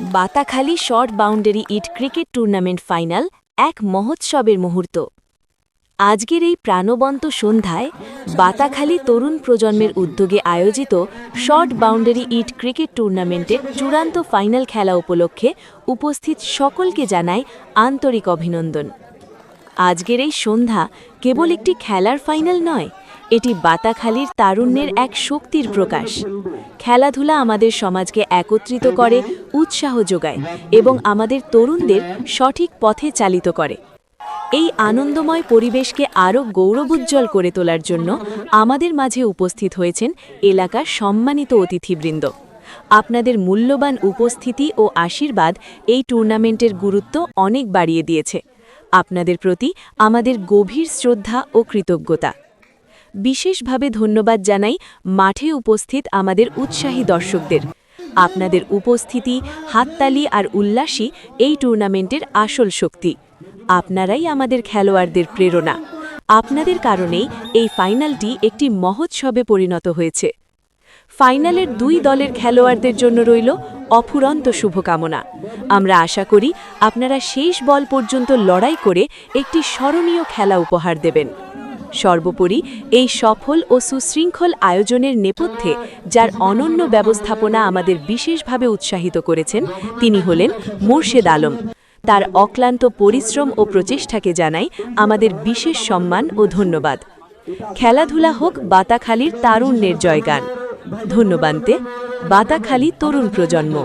Batakhali short boundary ইট cricket tournament final এক মহোৎসবের মুহূর্ত। আজকের এই প্রাণবন্ত সন্ধ্যায় বাতাখালী তরুণ প্রজন্মের উদ্যোগে আয়োজিত শর্ট বাউন্ডারি ইট ক্রিকেট টুর্নামেন্টের চূড়ান্ত ফাইনাল খেলা উপলক্ষে উপস্থিত সকলকে জানাই আন্তরিক অভিনন্দন। আজকের এই সন্ধ্যা কেবল একটি খেলার ফাইনাল নয়, এটি বাতাখালীর তারুণ্যের এক শক্তির প্রকাশ। খেলাধুলা আমাদের সমাজকে একত্রিত করে, উৎসাহ যোগায় এবং আমাদের তরুণদের সঠিক পথে চালিত করে। এই আনন্দময় পরিবেশকে আরও গৌরবোজ্জ্বল করে তোলার জন্য আমাদের মাঝে উপস্থিত হয়েছেন এলাকার সম্মানিত অতিথিবৃন্দ। আপনাদের মূল্যবান উপস্থিতি ও আশীর্বাদ এই টুর্নামেন্টের গুরুত্ব অনেক বাড়িয়ে দিয়েছে। আপনাদের প্রতি আমাদের গভীর শ্রদ্ধা ও কৃতজ্ঞতা। বিশেষভাবে ধন্যবাদ জানাই মাঠে উপস্থিত আমাদের উৎসাহী দর্শকদের। আপনাদের উপস্থিতি, হাততালি আর উল্লাসই এই টুর্নামেন্টের আসল শক্তি। আপনারাই আমাদের খেলোয়াড়দের প্রেরণা। আপনাদের কারণেই এই ফাইনালটি একটি মহোৎসবে পরিণত হয়েছে। ফাইনালের দুই দলের খেলোয়াড়দের জন্য রইল অফুরন্ত শুভকামনা। আমরা আশা করি আপনারা শেষ বল পর্যন্ত লড়াই করে একটি স্মরণীয় খেলা উপহার দেবেন। সর্বোপরি এই সফল ও সুশৃঙ্খল আয়োজনের নেপথ্যে যার অনন্য ব্যবস্থাপনা আমাদের বিশেষভাবে উৎসাহিত করেছেন, তিনি হলেন মোর্শেদ আলম। তার অক্লান্ত পরিশ্রম ও প্রচেষ্টাকে জানাই আমাদের বিশেষ সম্মান ও ধন্যবাদ। খেলাধুলা হোক বাতাখালীর তারুণ্যের জয়গান। ধন্যবাদে বাতাখালী তরুণ প্রজন্ম।